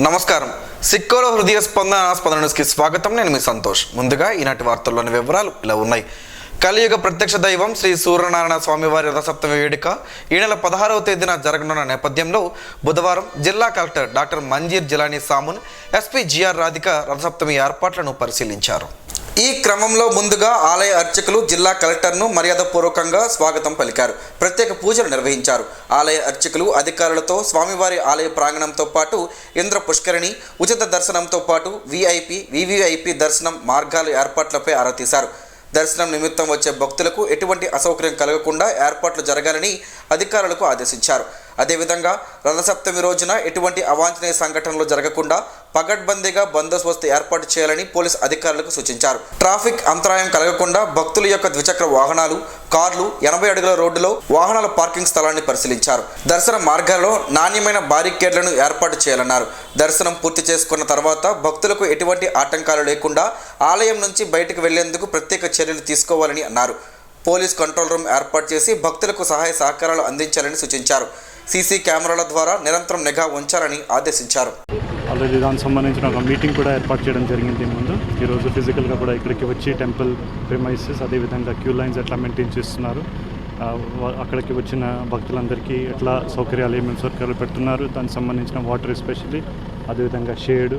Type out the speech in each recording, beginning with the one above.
నమస్కారం. సిక్కోలో హృదయ స్పందన న్యూస్కి స్వాగతం. నేను మీ సంతోష్. ముందుగా ఈనాటి వార్తల్లోని వివరాలు ఇలా ఉన్నాయి. కలియుగ ప్రత్యక్ష దైవం శ్రీ సూర్యనారాయణ స్వామివారి రథసప్తమి వేడుక ఈ నెల 16వ తేదీన జరగనున్న నేపథ్యంలో బుధవారం జిల్లా collector doctor Manjeer Jilani Samun, SP GR Radhika Rathasaptami ఏర్పాట్లను పరిశీలించారు. ఈ క్రమంలో ముందుగా ఆలయ అర్చకులు జిల్లా కలెక్టర్ను మర్యాదపూర్వకంగా స్వాగతం పలికారు. ప్రత్యేక పూజలు నిర్వహించారు. ఆలయ అర్చకులు అధికారులతో స్వామివారి ఆలయ ప్రాంగణంతో పాటు ఇంద్ర పుష్కరిణి, ఉచిత దర్శనంతో పాటు విఐపి, వివిఐపి దర్శనం మార్గాల ఏర్పాట్లపై ఆరా తీశారు. దర్శనం నిమిత్తం వచ్చే భక్తులకు ఎటువంటి అసౌకర్యం కలగకుండా ఏర్పాట్లు జరగాలని అధికారులకు ఆదేశించారు. అదేవిధంగా రథసప్తమి రోజున ఎటువంటి అవాంఛనీయ సంఘటనలు జరగకుండా పగడ్బందీగా బందోబస్తు ఏర్పాటు చేయాలని పోలీసు అధికారులకు సూచించారు. ట్రాఫిక్ అంతరాయం కలగకుండా భక్తుల యొక్క ద్విచక్ర వాహనాలు, కార్లు, 80 అడుగుల రోడ్డులో వాహనాల పార్కింగ్ స్థలాన్ని పరిశీలించారు. దర్శన మార్గాల్లో నాణ్యమైన బారికేడ్లను ఏర్పాటు చేయాలన్నారు. దర్శనం పూర్తి చేసుకున్న తర్వాత భక్తులకు ఎటువంటి ఆటంకాలు లేకుండా ఆలయం నుంచి బయటకు వెళ్లేందుకు ప్రత్యేక చర్యలు తీసుకోవాలని అన్నారు. పోలీస్ కంట్రోల్ రూమ్ ఏర్పాటు చేసి భక్తులకు సహాయ సహకారాలు అందించాలని సూచించారు. సీసీ కెమెరాల ద్వారా నిరంతరం నిఘా ఉంచాలని ఆదేశించారు. ఆల్రెడీ దానికి సంబంధించిన ఒక మీటింగ్ కూడా ఏర్పాటు చేయడం జరిగింది. ముందు ఈరోజు ఫిజికల్గా కూడా ఇక్కడికి వచ్చి టెంపుల్ ప్రిమైసెస్, అదేవిధంగా క్యూ లైన్స్ ఎట్లా మెయింటైన్ చేస్తున్నారు, అక్కడికి వచ్చిన భక్తులందరికీ ఎట్లా ఏమేమి సౌకర్యాలు పెడుతున్నారు, దానికి సంబంధించిన వాటర్ ఎస్పెషల్లీ, అదేవిధంగా షేడ్,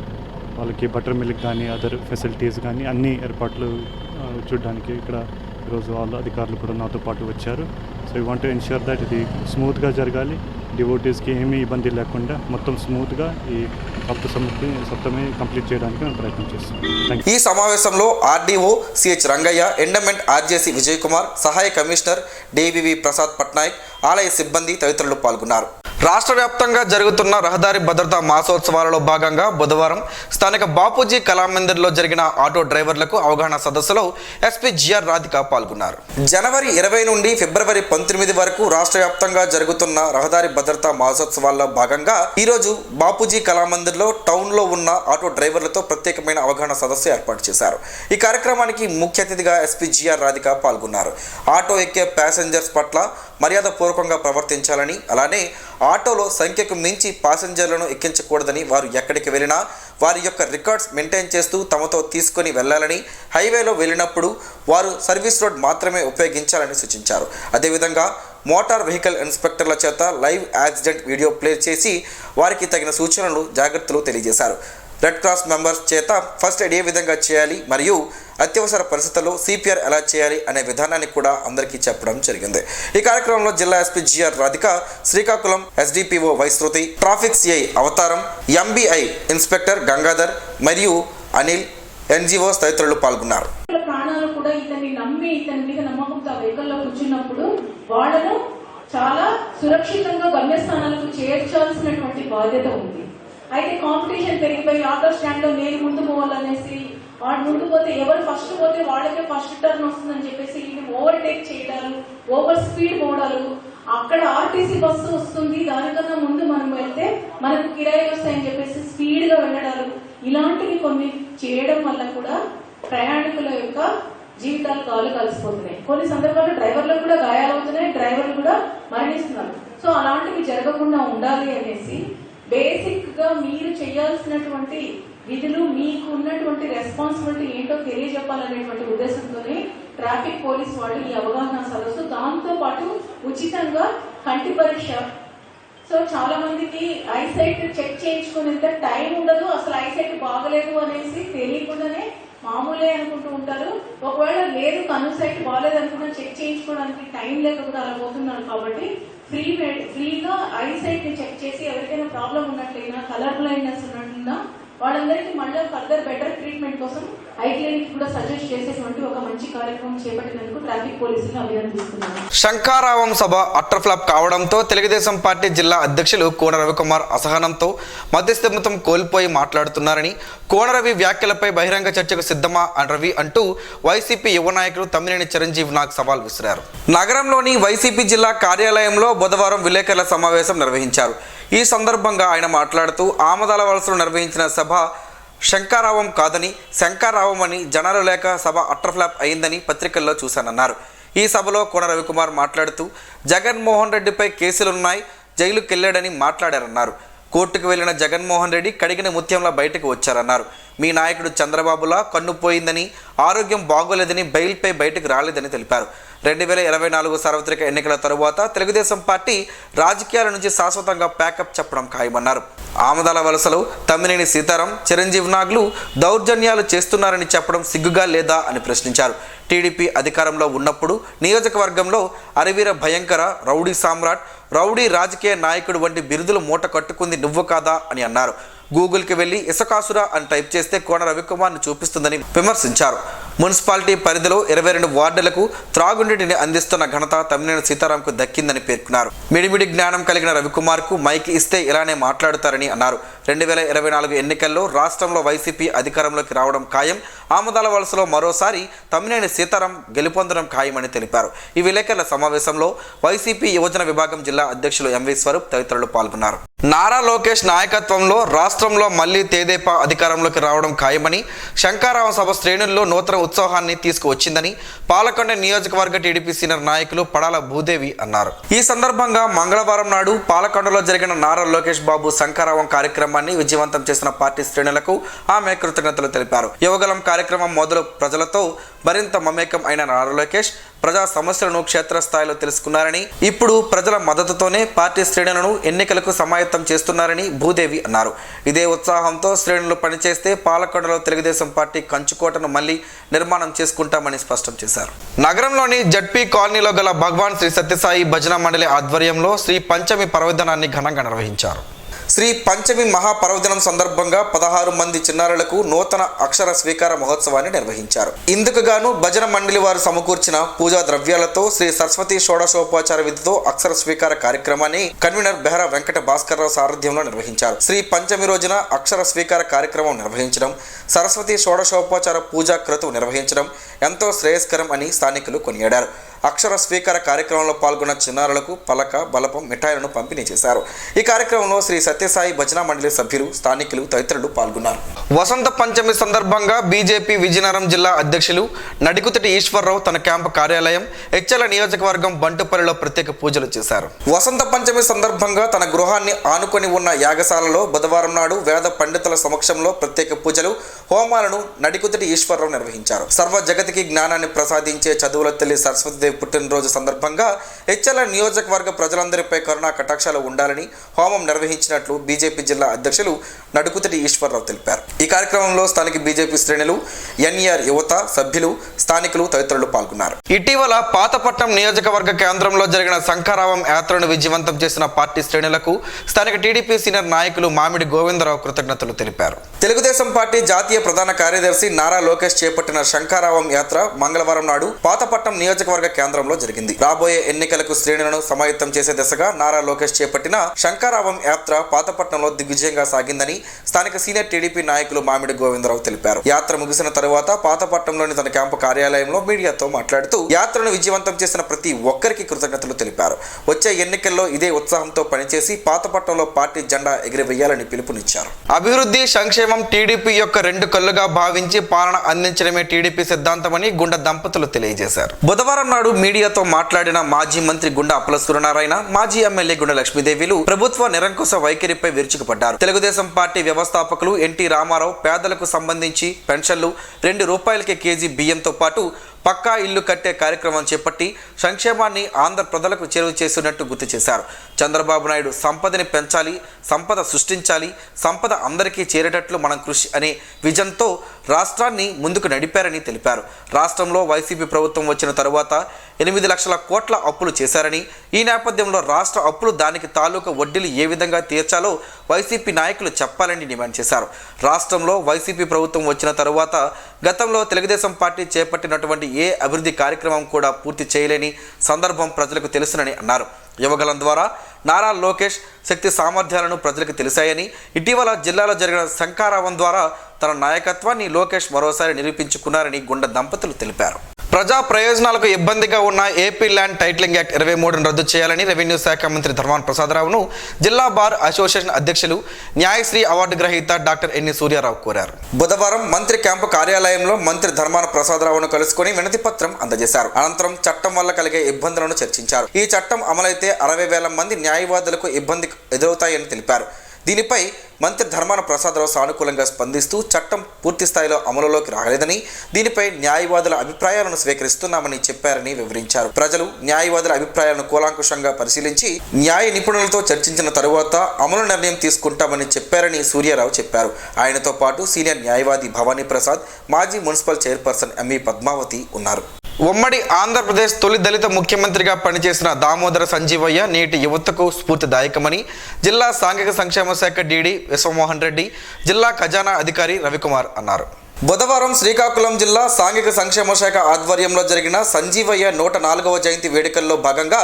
వాళ్ళకి బటర్ మిల్క్ కానీ అదర్ ఫెసిలిటీస్ కానీ అన్ని ఏర్పాట్లు చూడడానికి ఇక్కడ ఈరోజు వాళ్ళ అధికారులు కూడా నాతో పాటు వచ్చారు. So you want to ensure that ఇది స్మూత్గా జరగాలి, డివోటీస్కి ఏమీ ఇబ్బంది లేకుండా మొత్తం స్మూత్గా ఈ సప్తమి కంప్లీట్ చేయడానికి మేము ప్రయత్నం చేస్తాం. ఈ సమావేశంలో RDO CH Rangaiah, endowment RJC Vijay Kumar, సహాయ కమిషనర్ డివివి ప్రసాద్ పట్నాయక్, ఆలయ సిబ్బంది తదితరులు పాల్గొన్నారు. రాష్ట్ర వ్యాప్తంగా జరుగుతున్న రహదారి భద్రతా మాసోత్సవాలలో భాగంగా బుధవారం స్థానిక బాపూజీ కళామందిర్లో జరిగిన ఆటో డ్రైవర్లకు అవగాహన సదస్సులో ఎస్పీ జిఆర్ రాధిక పాల్గొన్నారు. జనవరి 20 నుండి ఫిబ్రవరి 19 వరకు రాష్ట్ర వ్యాప్తంగా జరుగుతున్న రహదారి భద్రతా మాసోత్సవాల్లో భాగంగా ఈరోజు బాపూజీ కళామందిర్లో టౌన్లో ఉన్న ఆటో డ్రైవర్లతో ప్రత్యేకమైన అవగాహన సదస్సు ఏర్పాటు చేశారు. ఈ కార్యక్రమానికి ముఖ్య అతిథిగా ఎస్పీ జిఆర్ రాధిక పాల్గొన్నారు. ఆటో ఎక్కే ప్యాసింజర్స్ పట్ల మర్యాదపూర్వకంగా ప్రవర్తించాలని, అలానే ఆటోలో సంఖ్యకు మించి ప్యాసింజర్లను ఎక్కించకూడదని, వారు ఎక్కడికి వెళ్ళినా వారి యొక్క రికార్డ్స్ మెయింటైన్ చేస్తూ తమతో తీసుకొని వెళ్లాలని, హైవేలో వెళ్ళినప్పుడు వారు సర్వీస్ రోడ్ మాత్రమే ఉపయోగించాలని సూచించారు. అదేవిధంగా మోటార్ వెహికల్ ఇన్స్పెక్టర్ల చేత లైవ్ యాక్సిడెంట్ వీడియో ప్లే చేసి వారికి తగిన సూచనలు, జాగ్రత్తలు తెలియజేశారు. రెడ్ క్రాస్ మెంబర్స్ చేత ఫస్ట్ ఎయిడ్ ఏ విధంగా చేయాలి మరియు అత్యవసర పరిస్థితుల్లో సిపిఆర్ ఎలా చేయాలి అనే విధానాన్ని కూడా అందరికీ చెప్పడం జరిగింది. ఈ కార్యక్రమంలో జిల్లా SP GR Radhika, Srikakulam SDPO Vaishruti, traffic CI Avataram, MBI inspector Gangadhar మరియు అనిల్, ఎన్జిఓస్ తదితరులు పాల్గొన్నారు. ప్రాణాలు కూడా ఇతన్ని నమ్మి ఇతని మీద నమ్మకంతో వెహికల్లో కూర్చున్నప్పుడు వాళ్ళను చాలా సురక్షితంగా గమ్యస్థానాలకు చేర్చాల్సినటువంటి బాధ్యత ఉంది. అయితే కాంపిటీషన్ పెరిగిపోయి ఆటో స్టాండ్ లో నేను ముందు పోవాలనేసి వాడు ముందు పోతే ఎవరు ఫస్ట్ పోతే వాళ్ళకే ఫస్ట్ టర్న్ వస్తుందని చెప్పేసి ఇది ఓవర్టేక్ చేయడాలు, ఓవర్ స్పీడ్ పోవడాలు, అక్కడ ఆర్టీసీ బస్సు వస్తుంది దానికన్నా ముందు మనం వెళ్తే మనకు కిరాయిలు వస్తాయని చెప్పేసి స్పీడ్ గా వెళ్ళడాలు, ఇలాంటివి కొన్ని చేయడం వల్ల కూడా ప్రయాణికుల యొక్క జీవితాలు కాలు కలిసిపోతున్నాయి. కొన్ని సందర్భాల్లో డ్రైవర్లకు కూడా గాయాలవుతున్నాయి, డ్రైవర్లు కూడా మరణిస్తున్నారు. సో అలాంటివి జరగకుండా ఉండాలి అనేసి బేసిక్ గా మీరు చేయాల్సినటువంటి విధులు, మీకు ఉన్నటువంటి రెస్పాన్సిబిలిటీ ఏంటో తెలియజెప్పాలనేటువంటి ఉద్దేశంతోనే ట్రాఫిక్ పోలీస్ వాళ్ళు ఈ అవగాహన సదస్సు, దాంతో పాటు ఉచితంగా కంటి పరీక్ష. సో చాలా మందికి ఐసైట్ చెక్ చేయించుకునేంత టైం ఉండదు, అసలు ఐసైట్ బాగలేదు అనేసి తెలియకుండానే మామూలే అనుకుంటూ ఉంటారు. ఒకవేళ లేదు కన్ను సైట్ బాగాలేదు అనుకున్నా చెక్ చేయించుకోవడానికి టైం లేక కూడా అలా పోతున్నారు. కాబట్టి ఫ్రీగా ఐసైట్ ని చెక్ చేసి ఎవరికైనా ప్రాబ్లం ఉన్నట్లయినా, కలర్ బ్లైండ్నెస్ ఉన్నట్లయినా వాళ్ళందరికీ మళ్ళీ ఫర్దర్ బెటర్ ట్రీట్మెంట్ కోసం ఐ క్లినిక్ కూడా సజెస్ట్ చేసేటువంటి ఒక మంచి కార్యక్రమం చేపట్టినందుకు ట్రాఫిక్ పోలీసులను అభినందిస్తున్నాను. శంఖారావం సభ అట్రఫ్లాప్ కావడంతో తెలుగుదేశం పార్టీ జిల్లా అధ్యక్షులు కోన రవికుమార్ అసహనంతో మధ్యస్థిమితం కోల్పోయి మాట్లాడుతున్నారని, కోన రవి వ్యాఖ్యలపై బహిరంగ చర్చకు సిద్ధమా రవి అంటూ వైసీపీ యువ నాయకులు తమ్మినేని చిరంజీవి నాగ్ సవాల్ విసిరారు. నగరంలోని వైసీపీ జిల్లా కార్యాలయంలో బుధవారం విలేకరుల సమావేశం నిర్వహించారు. ఈ సందర్భంగా ఆయన మాట్లాడుతూ ఆమదాల వలసలో నిర్వహించిన సభ శంఖారావం కాదని, శంఖారావం అని జనాలు లేక సభ అట్రఫ్లాప్ అయిందని పత్రికల్లో చూశానన్నారు. ఈ సభలో కోన రవికుమార్ మాట్లాడుతూ జగన్మోహన్ రెడ్డిపై కేసులున్నాయి, జైలుకెళ్లాడని మాట్లాడారన్నారు. కోర్టుకు వెళ్లిన జగన్మోహన్ రెడ్డి కడిగిన ముత్యంలా బయటకు వచ్చారన్నారు. మీ నాయకుడు చంద్రబాబులా కన్ను పోయిందని, ఆరోగ్యం బాగోలేదని బెయిల్పై బయటకు రాలేదని తెలిపారు. 2024 సార్వత్రిక ఎన్నికల తరువాత తెలుగుదేశం పార్టీ రాజకీయాల నుంచి శాశ్వతంగా ప్యాకప్ చెప్పడం ఖాయమన్నారు. ఆమదాల వలసలో తమ్మినేని సీతారాం, చిరంజీవి నాగ్లు దౌర్జన్యాలు చేస్తున్నారని చెప్పడం సిగ్గుగా లేదా అని ప్రశ్నించారు. టీడీపీ అధికారంలో ఉన్నప్పుడు నియోజకవర్గంలో అరవీర భయంకర, రౌడీ సామ్రాట్, రౌడీ రాజకీయ నాయకుడు వంటి బిరుదులు మూట కట్టుకుంది నువ్వు కాదా అని అన్నారు. గూగుల్కి వెళ్లి ఇసుకాసురా అని టైప్ చేస్తే కోన రవికుమార్ను చూపిస్తుందని విమర్శించారు. మున్సిపాలిటీ పరిధిలో 22 వార్డులకు త్రాగునీటిని అందిస్తున్న ఘనత తమ్మినేని సీతారాంకు దక్కిందని పేర్కొన్నారు. మిడిమిడి జ్ఞానం కలిగిన రవికుమార్కు మైక్ ఇస్తే ఇలానే మాట్లాడుతారని అన్నారు. 2024 ఎన్నికల్లో రాష్ట్రంలో వైసీపీ అధికారంలోకి రావడం ఖాయం. ఆమదాల వలసలో మరోసారి తమ్మినేని సీతారాం గెలుపొందడం ఖాయమని తెలిపారు. ఈ విలేకరుల సమావేశంలో వైసీపీ యువజన విభాగం జిల్లా అధ్యక్షులు ఎంవి స్వరూప్ తదితరులు పాల్గొన్నారు. నారా లోకేష్ నాయకత్వంలో రాష్ట్రంలో మళ్లీ తెదేపా అధికారంలోకి రావడం ఖాయమని, శంకరావం సభ శ్రేణుల్లో నూతన ఉత్సాహాన్ని తీసుకువచ్చిందని పాలకొండ నియోజకవర్గ టీడీపీ సీనియర్ నాయకులు పడాల భూదేవి అన్నారు. ఈ సందర్భంగా మంగళవారం నాడు పాలకొండలో జరిగిన నారా లోకేష్ బాబు శంకరావం కార్యక్రమాన్ని విజయవంతం చేసిన పార్టీ శ్రేణులకు ఆమె కృతజ్ఞతలు తెలిపారు. యువగలం కార్యక్రమం మొదలు ప్రజలతో మరింత మమేకం అయిన నారా లోకేష్ ప్రజా సమస్యలను క్షేత్రస్థాయిలో తెలుసుకున్నారని, ఇప్పుడు ప్రజల మద్దతుతోనే పార్టీ శ్రేణులను ఎన్నికలకు సమాయత్తం చేస్తున్నారని భూదేవి అన్నారు. ఇదే ఉత్సాహంతో శ్రేణులు పనిచేస్తే పాలకొండలో తెలుగుదేశం పార్టీ కంచుకోటను మళ్లీ నిర్మాణం చేసుకుంటామని స్పష్టం చేశారు. నగరంలోని జడ్పీ కాలనీలో గల భగవాన్ శ్రీ సత్యసాయి భజన మండలి ఆధ్వర్యంలో శ్రీ పంచమి పర్వదినాన్ని ఘనంగా నిర్వహించారు. శ్రీ పంచమి మహాపర్వదినం సందర్భంగా 16 మంది చిన్నారులకు నూతన అక్షర స్వీకార మహోత్సవాన్ని నిర్వహించారు. ఇందుకు గాను భజన మండలి వారు సమకూర్చిన పూజా ద్రవ్యాలతో శ్రీ సరస్వతి షోడశోపచార విధితో అక్షర స్వీకార కార్యక్రమాన్ని కన్వీనర్ బెహరా వెంకట భాస్కర్రావు సారథ్యంలో నిర్వహించారు. శ్రీ పంచమి రోజున అక్షర స్వీకార కార్యక్రమం నిర్వహించడం, సరస్వతి షోడశోపచార పూజా క్రతువు నిర్వహించడం ఎంతో శ్రేయస్కరం అని స్థానికులు కొనియాడారు. అక్షర స్వీకార కార్యక్రమంలో పాల్గొన్న చిన్నారులకు పలక, బలపం, మిఠాయిలను పంపిణీ చేశారు. ఈ కార్యక్రమంలో శ్రీ సత్యసాయి భజన మండలి సభ్యులు, స్థానికులు తదితరులు పాల్గొన్నారు. వసంత పంచమి సందర్భంగా బీజేపీ విజయనగరం జిల్లా అధ్యక్షులు నడికుతటి ఈశ్వరరావు తన క్యాంపు కార్యాలయం ఎచ్చెల నియోజకవర్గం బంటుపల్లిలో ప్రత్యేక పూజలు చేశారు. వసంత పంచమి సందర్భంగా తన గృహాన్ని ఆనుకొని ఉన్న యాగశాలలో బుధవారం నాడు వేద పండితుల సమక్షంలో ప్రత్యేక పూజలు, హోమాలను నడికుతటి ఈశ్వరరావు నిర్వహించారు. సర్వ జగతికి జ్ఞానాన్ని ప్రసాదించే చదువుల తల్లి సరస్వతి పుట్టినరోజు సందర్భంగా హెచ్ఎల్ నియోజకవర్గ ప్రజలందరిపై కరుణా కటాక్షాలు ఉండాలని హోమం నిర్వహించినట్లు బీజేపీ జిల్లా అధ్యక్షులు నడుకుతటి ఈశ్వరరావు తెలిపారు. ఈ కార్యక్రమంలో స్థానిక బీజేపీ శ్రేణులు, ఎన్ఈఆర్ యువత సభ్యులు, స్థానికులు తదితరులు పాల్గొన్నారు. ఇటీవల పాతపట్నం నియోజకవర్గ కేంద్రంలో జరిగిన శంకరావం యాత్రను విజయవంతం చేసిన పార్టీ శ్రేణులకు స్థానిక టీడీపీ సీనియర్ నాయకులు మామిడి గోవిందరావు కృతజ్ఞతలు తెలిపారు. తెలుగుదేశం పార్టీ జాతీయ ప్రధాన కార్యదర్శి నారా లోకేష్ చేపట్టిన శంకరావం యాత్ర మంగళవారం నాడు పాతపట్నం నియోజకవర్గ కేంద్రంలో జరిగింది. రాబోయే ఎన్నికలకు శ్రేణులను సమాయత్తం చేసే దిశగా నారా లోకేష్ చేపట్టిన శంకరావం యాత్ర పాతపట్నంలో దిగ్విజయంగా సాగిందని స్థానిక సీనియర్ టీడీపీ నాయకులు మామిడి గోవిందరావు తెలిపారు. యాత్ర ముగిసిన తరువాత పాతపట్నంలోని తన క్యాంపు కార్యాలయంలో మీడియాతో మాట్లాడుతూ యాత్రను విజయవంతం చేసిన ప్రతి ఒక్కరికి కృతజ్ఞతలు తెలిపారు. వచ్చే ఎన్నికల్లో ఇదే ఉత్సాహంతో పనిచేసి పాతపట్నంలో పార్టీ జెండా ఎగిరివేయాలని పిలుపునిచ్చారు. అభివృద్ధి, సంక్షేమం టీడీపీ యొక్క 2 కళ్ళుగా భావించి పాలన అందించడమే టీడీపీ సిద్ధాంతమని గుండ దంపతులు తెలియజేశారు. బుధవారం నాడు మీడియాతో మాట్లాడిన మాజీ మంత్రి గుండా అప్పల సూర్యనారాయణ, మాజీ ఎమ్మెల్యే గుండా లక్ష్మీదేవిలు ప్రభుత్వ నిరంకుశ వైఖరిపై విరుచుకుపడ్డారు. తెలుగుదేశం పార్టీ వ్యవస్థాపకులు ఎన్టీ రామారావు పేదలకు సంబంధించి పెన్షన్లు 2 రూపాయలకే కేజీ బియ్యంతో పాటు పక్కా ఇల్లు కట్టే కార్యక్రమం చేపట్టి సంక్షేమాన్ని ఆంధ్ర ప్రజలకు చేరువ చేసినట్టు గుర్తు చేశారు. చంద్రబాబు నాయుడు సంపదని పెంచాలి, సంపద సృష్టించాలి, సంపద అందరికీ చేరేటట్లు మనం కృషి అనే విజన్తో రాష్ట్రాన్ని ముందుకు నడిపారని తెలిపారు. రాష్ట్రంలో వైసీపీ ప్రభుత్వం వచ్చిన తరువాత 8 లక్షల కోట్ల అప్పులు చేశారని, ఈ నేపథ్యంలో రాష్ట్ర అప్పులు దానికి తాలూకా వడ్డీలు ఏ విధంగా తీర్చాలో వైసీపీ నాయకులు చెప్పాలని డిమాండ్ చేశారు. రాష్ట్రంలో వైసీపీ ప్రభుత్వం వచ్చిన తరువాత గతంలో తెలుగుదేశం పార్టీ చేపట్టినటువంటి ఏ అభివృద్ధి కార్యక్రమం కూడా పూర్తి చేయలేని సందర్భం ప్రజలకు తెలుసునని అన్నారు. యువగలం ద్వారా నారా లోకేష్ శక్తి సామర్థ్యాలను ప్రజలకు తెలిసాయని, ఇటీవల జిల్లాలో జరిగిన శంకరావం ద్వారా తన నాయకత్వాన్ని లోకేష్ మరోసారి నిరూపించుకున్నారని గుండ దంపతులు తెలిపారు. ప్రజా ప్రయోజనాలకు ఇబ్బందిగా ఉన్న ఏపీ ల్యాండ్ టైటిలింగ్ యాక్ట్ 23ను రద్దు చేయాలని రెవెన్యూ శాఖ మంత్రి ధర్మాన ప్రసాదరావును జిల్లా బార్ అసోసియేషన్ అధ్యక్షులు న్యాయశ్రీ అవార్డు గ్రహీత డాక్టర్ ఎన్ని సూర్యారావు కోరారు. బుధవారం మంత్రి క్యాంపు కార్యాలయంలో మంత్రి ధర్మాన ప్రసాదరావును కలుసుకుని వినతి పత్రం అందజేశారు. అనంతరం చట్టం వల్ల కలిగే ఇబ్బందులను చర్చించారు. ఈ చట్టం అమలైతే 60,000 మంది న్యాయవాదులకు ఇబ్బంది ఎదురవుతాయని తెలిపారు. దీనిపై మంత్రి ధర్మాన ప్రసాదరావు సానుకూలంగా స్పందిస్తూ చట్టం పూర్తి స్థాయిలో అమలులోకి రాలేదని, దీనిపై న్యాయవాదుల అభిప్రాయాలను స్వీకరిస్తున్నామని చెప్పారని వివరించారు. ప్రజలు న్యాయవాదుల అభిప్రాయాలను కూలంకుషంగా పరిశీలించి న్యాయ నిపుణులతో చర్చించిన తరువాత అమలు నిర్ణయం తీసుకుంటామని చెప్పారని సూర్యారావు చెప్పారు. ఆయనతో పాటు సీనియర్ న్యాయవాది భవానీ ప్రసాద్, మాజీ మున్సిపల్ చైర్పర్సన్ ఎంఈ పద్మావతి ఉన్నారు. ఉమ్మడి ఆంధ్రప్రదేశ్ తొలి దళిత ముఖ్యమంత్రిగా పనిచేసిన దామోదర సంజీవయ్య నేటి యువతకు స్ఫూర్తిదాయకమని జిల్లా సాంఘిక సంక్షేమ శాఖ డీడీ విశ్వమోహన్ రెడ్డి, జిల్లా ఖజానా అధికారి రవికుమార్ అన్నారు. బుధవారం శ్రీకాకుళం జిల్లా సాంఘిక సంక్షేమ శాఖ ఆధ్వర్యంలో జరిగిన సంజీవయ్య 104వ జయంతి వేడుకల్లో భాగంగా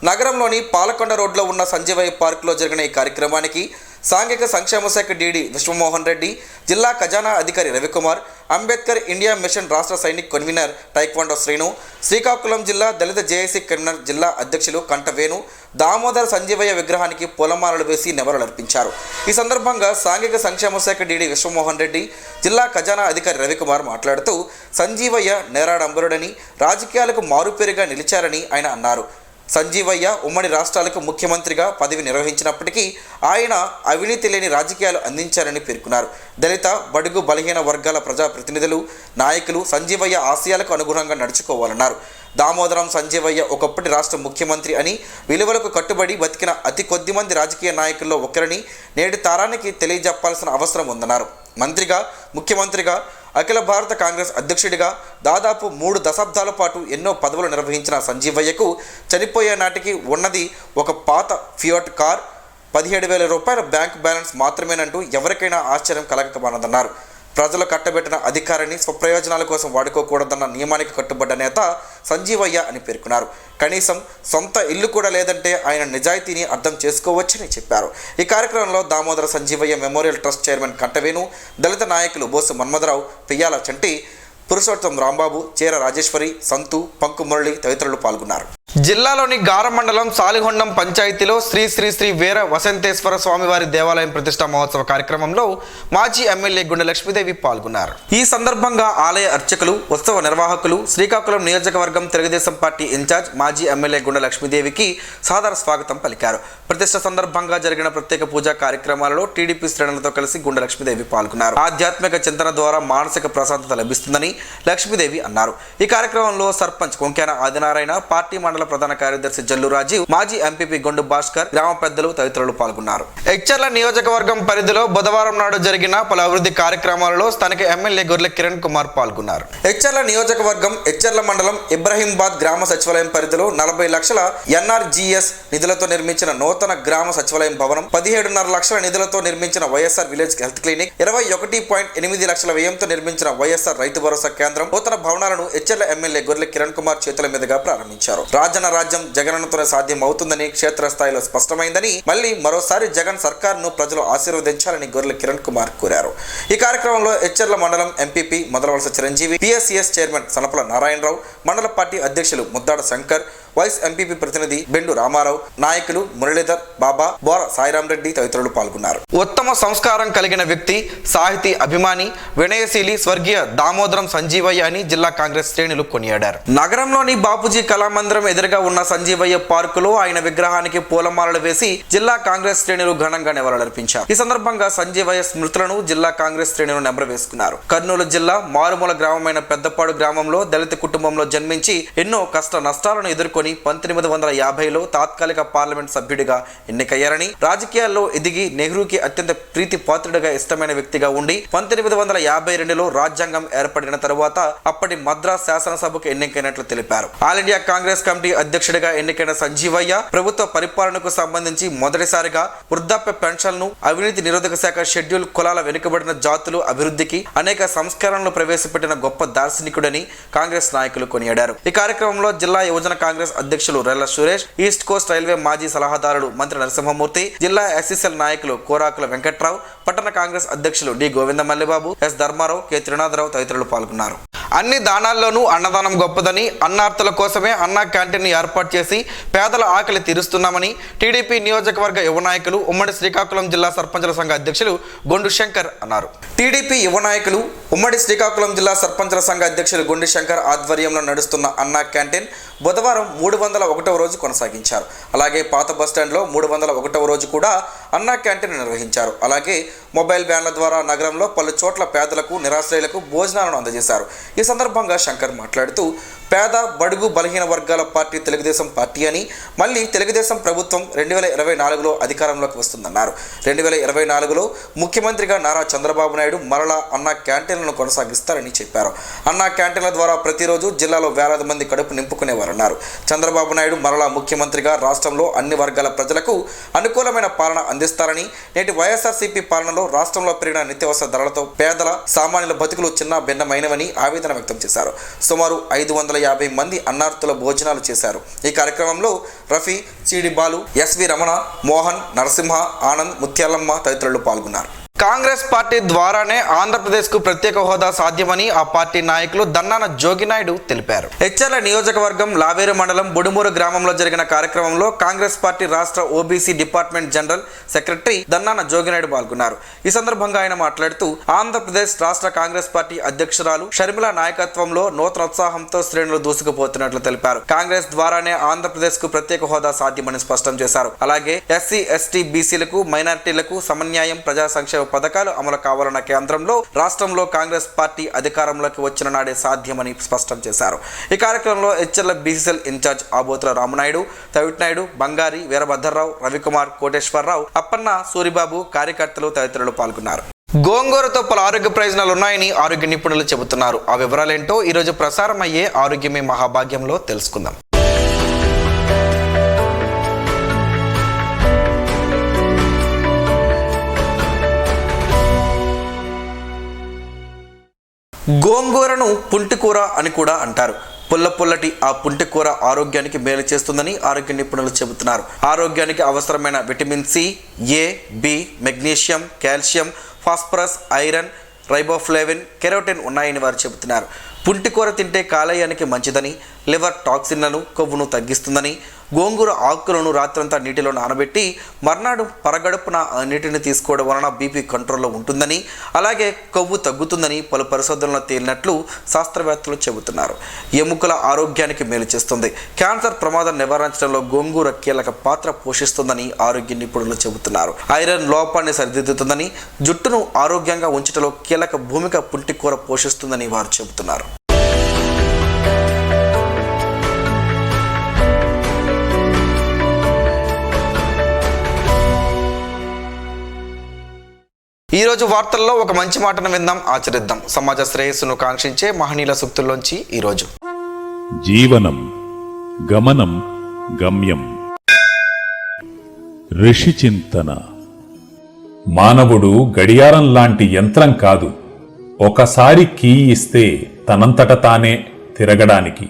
నగరంలోని పాలకొండ రోడ్లో ఉన్న సంజీవయ్య పార్కులో జరిగిన ఈ కార్యక్రమానికి సాంఘిక సంక్షేమ శాఖ డీడీ విశ్వమోహన్ రెడ్డి, జిల్లా ఖజానా అధికారి రవికుమార్, అంబేద్కర్ ఇండియా మిషన్ రాష్ట్ర సైనిక్ కన్వీనర్ టైక్వాండో శ్రీను, శ్రీకాకుళం జిల్లా దళిత జేఏసీ కన్వీనర్ జిల్లా అధ్యక్షులు కంఠవేణు దామోదర సంజీవయ్య విగ్రహానికి పూలమాలలు వేసి నివాళులర్పించారు. ఈ సందర్భంగా సాంఘిక సంక్షేమ శాఖ డీడీ విశ్వమోహన్ రెడ్డి, జిల్లా ఖజానా అధికారి రవికుమార్ మాట్లాడుతూ సంజీవయ్య నేరాడంబరుడని, రాజకీయాలకు మారుపేరుగా నిలిచారని ఆయన అన్నారు. సంజీవయ్య ఉమ్మడి రాష్ట్రాలకు ముఖ్యమంత్రిగా పదవి నిర్వహించినప్పటికీ ఆయన అవినీతి లేని రాజకీయాలు అందించారని పేర్కొన్నారు. దళిత, బడుగు, బలహీన వర్గాల ప్రజాప్రతినిధులు, నాయకులు సంజీవయ్య ఆశయాలకు అనుగుణంగా నడుచుకోవాలన్నారు. దామోదరం సంజీవయ్య ఒకప్పటి రాష్ట్ర ముఖ్యమంత్రి అని, విలువలకు కట్టుబడి బతికిన అతి కొద్ది మంది రాజకీయ నాయకుల్లో ఒకరిని నేటి తరానికి తెలియజెప్పాల్సిన అవసరం ఉందన్నారు. మంత్రిగా, ముఖ్యమంత్రిగా, అఖిల భారత కాంగ్రెస్ అధ్యక్షుడిగా దాదాపు 3 దశాబ్దాల పాటు ఎన్నో పదవులు నిర్వహించిన సంజీవయ్యకు చనిపోయే నాటికి ఉన్నది ఒక పాత ఫియాట్ కార్, 17,000 రూపాయల బ్యాంక్ బ్యాలెన్స్ మాత్రమేనంటూ ఎవరికైనా ఆశ్చర్యం కలగకమానదన్నారు. ప్రజలు కట్టబెట్టిన అధికారాన్ని స్వప్రయోజనాల కోసం వాడుకోకూడదన్న నియమానికి కట్టుబడ్డ నేత సంజీవయ్య అని పేర్కొన్నారు. కనీసం సొంత ఇల్లు కూడా లేదంటే ఆయన నిజాయితీని అర్థం చేసుకోవచ్చని చెప్పారు. ఈ కార్యక్రమంలో Damodara Sanjeevaiah memorial trust chairman Kanthavenu, దళిత నాయకులు బోసు మన్మథరావు, పియ్యాల చంటి, పురుషోత్తం రాంబాబు, చేర రాజేశ్వరి, సంతు, పంకు మురళి తదితరులు పాల్గొన్నారు. జిల్లాలోని గార మండలం సాలిహొండం పంచాయతీలో శ్రీ శ్రీ శ్రీ వీర వసంతేశ్వర స్వామివారి దేవాలయం ప్రతిష్ఠా మహోత్సవ కార్యక్రమంలో మాజీ ఎమ్మెల్యే గుండె లక్ష్మీదేవి పాల్గొన్నారు. ఈ సందర్భంగా ఆలయ అర్చకులు, ఉత్సవ నిర్వాహకులు, శ్రీకాకుళం నియోజకవర్గం తెలుగుదేశం పార్టీ ఇన్ఛార్జ్ మాజీ ఎమ్మెల్యే గుండె లక్ష్మీదేవికి సాదర స్వాగతం పలికారు. ప్రతిష్ఠ సందర్భంగా జరిగిన ప్రత్యేక పూజా కార్యక్రమాలలో టీడీపీ శ్రేణులతో కలిసి గుండె లక్ష్మీదేవి పాల్గొన్నారు. ఆధ్యాత్మిక చింతన ద్వారా మానసిక ప్రశాంతత లభిస్తుందని లక్ష్మీదేవి అన్నారు. ఈ కార్యక్రమంలో సర్పంచ్ కొంక్యాన ఆదినారాయణ, పార్టీ మండల ప్రధాన కార్యదర్శి జల్లు రాజీవ్, మాజీ ఎంపీపీ గొండు భాస్కర్, గ్రామ పెద్దలు తదితరులు పాల్గొన్నారు. ఎచ్చర్ల నియోజకవర్గం పరిధిలో బుధవారం నాడు జరిగిన పలు అభివృద్ధి కార్యక్రమాలలో స్థానిక ఎమ్మెల్యే గొర్రె కిరణ్ కుమార్ పాల్గొన్నారు. ఎచ్చర్ల నియోజకవర్గం ఎచ్చర్ల మండలం ఇబ్రహీంబాద్ గ్రామ సచివాలయం పరిధిలో 40 లక్షల NRGS నిధులతో నిర్మించిన నూతన గ్రామ సచివాలయం భవనం, 17.5 లక్షల నిధులతో నిర్మించిన వైఎస్ఆర్ విలేజ్ హెల్త్ క్లినిక్, 21.8 లక్షల వ్యయంతో నిర్మించిన వైఎస్ఆర్ రైతు భరోసా కేంద్రం నూతన భవనాలను ఎచ్చర్ల ఎమ్మెల్యే గొర్రె కిరణ్ కుమార్ చేతుల మీదుగా ప్రారంభించారు. రాజన్న రాజ్యం జగనన్నతోనే సాధ్యం అవుతుందని క్షేత్రస్థాయిలో స్పష్టమైందని, మళ్ళీ మరోసారి జగన్ సర్కార్ను ప్రజలు ఆశీర్వదించాలని గొర్రెల కిరణ్ కుమార్ కోరారు. ఈ కార్యక్రమంలో ఎచ్చర్ల మండలం MPP Modalavalasa Chiranjeevi, PSCS chairman Sanapala Narayanarao, మండల పార్టీ అధ్యక్షులు ముద్దాడ శంకర్, వైస్ ఎంపీపీ ప్రతినిధి బెండు రామారావు, నాయకులు మురళీధర్, బాబా, బోర సాయిరాం రెడ్డి తదితరులు పాల్గొన్నారు. ఉత్తమ సంస్కారం కలిగిన వ్యక్తి, సాహితీ అభిమాని, వినయశీలి స్వర్గీయ దామోదరం సంజీవయ్య అని జిల్లా కాంగ్రెస్ శ్రేణులు కొనియాడారు. నగరంలోని బాపూజీ కళామందిరం ఎదురుగా ఉన్న సంజీవయ్య పార్కులో ఆయన విగ్రహానికి పూలమాలలు వేసి జిల్లా కాంగ్రెస్ శ్రేణులు ఘనంగా నివాళులర్పించారు. ఈ సందర్భంగా సంజీవయ్య స్మృతులను జిల్లా కాంగ్రెస్ శ్రేణులు నెమరవేసుకున్నారు. కర్నూలు జిల్లా మారుమూల గ్రామమైన పెద్దపాడు గ్రామంలో దళిత కుటుంబంలో జన్మించి ఎన్నో కష్ట నష్టాలను ఎదుర్కొని 1950లో తాత్కాలిక పార్లమెంట్ సభ్యుడిగా ఎన్నికయ్యారని, రాజకీయాల్లో ఎదిగి నెహ్రూకి అత్యంత ప్రీతి పాత్రుడిగా ఇష్టమైన వ్యక్తిగా ఉండి 1952లో రాజ్యాంగం ఏర్పడిన తరువాత అప్పటి మద్రాస్ శాసనసభకు ఎన్నికైనట్లు తెలిపారు. ఆల్ ఇండియా కాంగ్రెస్ కమిటీ అధ్యక్షుడిగా ఎన్నికైన సంజీవయ్య ప్రభుత్వ పరిపాలనకు సంబంధించి మొదటిసారిగా వృద్ధాప్య పెన్షన్లు, అవినీతి నిరోధక శాఖ షెడ్యూల్ కులాల వెనుకబడిన జాతులు అభివృద్ధికి అనేక సంస్కరణలు ప్రవేశపెట్టిన గొప్ప దార్శనికుడని కాంగ్రెస్ నాయకులు కొనియాడారు. ఈ కార్యక్రమంలో జిల్లా యువజన కాంగ్రెస్ అధ్యక్షులు Rella Suresh, east Coast railway మాజీ సలహాదారుడు మంత్రి నరసింహమూర్తి, జిల్లా ఎస్సీసీఎల్ నాయకులు కోరాకుల వెంకట్రావు, పట్టణ కాంగ్రెస్ అధ్యక్షులు D Govinda Mallibabu, S Dharmarao, K Trinatharao తదితరులు పాల్గొన్నారు. అన్ని దానాల్లోనూ అన్నదానం గొప్పదని, అన్నార్తుల కోసమే అన్నా క్యాంటీన్ ఏర్పాటు చేసి పేదల ఆకలి తీరుస్తున్నామని టీడీపీ నియోజకవర్గ యువ నాయకులు, ఉమ్మడి శ్రీకాకుళం జిల్లా సర్పంచుల సంఘ అధ్యక్షులు గొండు శంకర్ అన్నారు. టీడీపీ యువ నాయకులు, ఉమ్మడి శ్రీకాకుళం జిల్లా సర్పంచుల సంఘ అధ్యక్షులు గొండు శంకర్ ఆధ్వర్యంలో నడుస్తున్న అన్నా క్యాంటీన్ బుధవారం 301వ రోజు కొనసాగించారు. అలాగే పాత బస్టాండ్లో 301వ రోజు కూడా అన్నా క్యాంటీన్ నిర్వహించారు. అలాగే మొబైల్ వ్యాన్ల ద్వారా నగరంలో పలు చోట్ల పేదలకు నిరాశ్రయులకు భోజనాలను అందజేశారు. ఈ సందర్భంగా శంకర్ మాట్లాడుతూ పేద బడుగు బలహీన వర్గాల పార్టీ తెలుగుదేశం పార్టీ అని, మళ్ళీ తెలుగుదేశం ప్రభుత్వం 2024లో అధికారంలోకి వస్తుందన్నారు. 2024లో ముఖ్యమంత్రిగా నారా చంద్రబాబు నాయుడు మరలా అన్నా క్యాంటీన్లను కొనసాగిస్తారని చెప్పారు. అన్నా క్యాంటీన్ల ద్వారా ప్రతిరోజు జిల్లాలో వేలాది మంది కడుపు నింపుకునేవారన్నారు. చంద్రబాబు నాయుడు మరలా ముఖ్యమంత్రిగా రాష్ట్రంలో అన్ని వర్గాల ప్రజలకు అనుకూలమైన పాలన అందిస్తారని, నేటి వైఎస్ఆర్సీపీ పాలనలో రాష్ట్రంలో పెరిగిన నిత్యావసర ధరలతో పేదల సామాన్యుల బతుకులు చిన్న భిన్నమైనవని ఆవేదన వ్యక్తం చేశారు. సుమారు 550 మంది అన్నార్తుల భోజనాలు చేశారు. ఈ కార్యక్రమంలో రఫీ, సిడి బాలు, ఎస్వి రమణ, మోహన్, నరసింహ, ఆనంద్, ముత్యాలమ్మ తదితరులు పాల్గొన్నారు. కాంగ్రెస్ పార్టీ ద్వారానే ఆంధ్రప్రదేశ్కు ప్రత్యేక హోదా సాధ్యమని ఆ పార్టీ నాయకులు దన్నాన జోగినాయుడు తెలిపారు. ఎచ్చర్ల నియోజకవర్గం లావేరు మండలం బుడుమూరు గ్రామంలో జరిగిన కార్యక్రమంలో కాంగ్రెస్ పార్టీ రాష్ట్ర OBC department general secretary Dannana Jogi Naidu పాల్గొన్నారు. ఈ సందర్భంగా ఆయన మాట్లాడుతూ ఆంధ్రప్రదేశ్ రాష్ట్ర కాంగ్రెస్ పార్టీ అధ్యక్షురాలు షర్మిల నాయకత్వంలో నూతన ఉత్సాహంతో శ్రేణులు దూసుకుపోతున్నట్లు తెలిపారు. కాంగ్రెస్ ద్వారానే ఆంధ్రప్రదేశ్కు ప్రత్యేక హోదా సాధ్యమని స్పష్టం చేశారు. అలాగే ఎస్సీ, ఎస్టీ, బీసీలకు, మైనారిటీలకు సమన్యాయం, ప్రజా సంక్షేమ పథకాలు అమలు కావాలన్న కేంద్రంలో రాష్ట్రంలో కాంగ్రెస్ పార్టీ అధికారంలోకి వచ్చిన నాడే సాధ్యమని స్పష్టం చేశారు. ఈ కార్యక్రమంలో HL BCCL incharge Abothula Rama Naidu, తవిట్నాయుడు, బంగారి, వీరభద్రరావు, రవికుమార్, కోటేశ్వరరావు, అప్పన్న, సూరిబాబు, కార్యకర్తలు తదితరులు పాల్గొన్నారు. గోంగూరతో పలు ఆరోగ్య ప్రయోజనాలు ఉన్నాయని ఆరోగ్య నిపుణులు చెబుతున్నారు. ఆ వివరాలేంటో ఈరోజు ప్రసారం అయ్యే ఆరోగ్యమే మహాభాగ్యంలో తెలుసుకుందాం. గోంగూరను పుంటికూర అని కూడా అంటారు. పుల్లటి ఆ పుంటికూర ఆరోగ్యానికి మేలు చేస్తుందని ఆరోగ్య నిపుణులు చెబుతున్నారు. ఆరోగ్యానికి అవసరమైన vitamin C, A, B, magnesium, calcium, phosphorus, iron, riboflavin, carotene ఉన్నాయని వారు చెబుతున్నారు. పుంటికూర తింటే కాలేయానికి మంచిదని, లివర్ టాక్సిన్లను, కొవ్వును తగ్గిస్తుందని, గోంగూర ఆకులను రాత్రంతా నీటిలో నానబెట్టి మర్నాడు పరగడుపున ఆ నీటిని తీసుకోవడం వలన బీపీ కంట్రోల్లో ఉంటుందని, అలాగే కొవ్వు తగ్గుతుందని పలు పరిశోధనలు తేలినట్లు శాస్త్రవేత్తలు చెబుతున్నారు. ఎముకల ఆరోగ్యానికి మేలు చేస్తుంది. క్యాన్సర్ ప్రమాదం నివారించడంలో గోంగూర కీలక పాత్ర పోషిస్తుందని ఆరోగ్య నిపుణులు చెబుతున్నారు. ఐరన్ లోపాన్ని సరిదిద్దుతుందని, జుట్టును ఆరోగ్యంగా ఉంచడంలో కీలక భూమిక పుంటికూర పోషిస్తుందని వారు చెబుతున్నారు. ఈరోజు వార్తల్లో ఒక మంచి మాటను విందాం, ఆచరిద్దాం. సమాజ శ్రేయస్సును కాంక్షించే మహనీయుల సూక్తుల్లోంచి ఈరోజు. జీవనం గమనం గమ్యం. ఋషి చింతన. మానవుడు గడియారం లాంటి యంత్రం కాదు. ఒకసారి కీ ఇస్తే తనంతట తానే తిరగడానికి.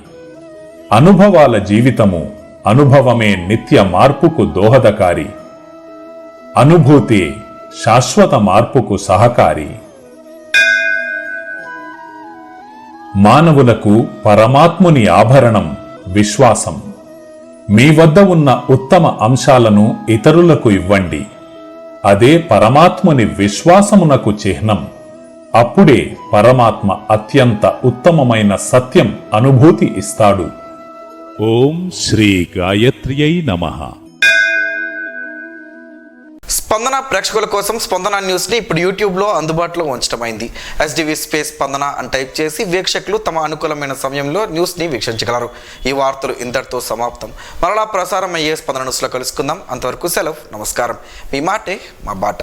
అనుభవాల జీవితము, అనుభవమే నిత్య మార్పుకు దోహదకారి. అనుభూతి శాశ్వత మార్పుకు సహకారి. మానవులకు పరమాత్ముని ఆభరణం విశ్వాసం. మీ వద్ద ఉన్న ఉత్తమ అంశాలను ఇతరులకు ఇవ్వండి. అదే పరమాత్ముని విశ్వాసమునకు చిహ్నం. అప్పుడే పరమాత్మ అత్యంత ఉత్తమమైన సత్యం అనుభూతి ఇస్తాడు. ఓం శ్రీ గాయత్ర్యై నమః. స్పందన ప్రేక్షకుల కోసం స్పందన న్యూస్ని ఇప్పుడు యూట్యూబ్లో అందుబాటులో ఉంచడమైంది. ఎస్డివి స్పేస్ స్పందన అని టైప్ చేసి వీక్షకులు తమ అనుకూలమైన సమయంలో న్యూస్ని వీక్షించగలరు. ఈ వార్తలు ఇంతటితో సమాప్తం. మరలా ప్రసారం అయ్యే స్పందన న్యూస్లో కలుసుకుందాం. అంతవరకు సెలవు, నమస్కారం. మీ మాటే మా బాట.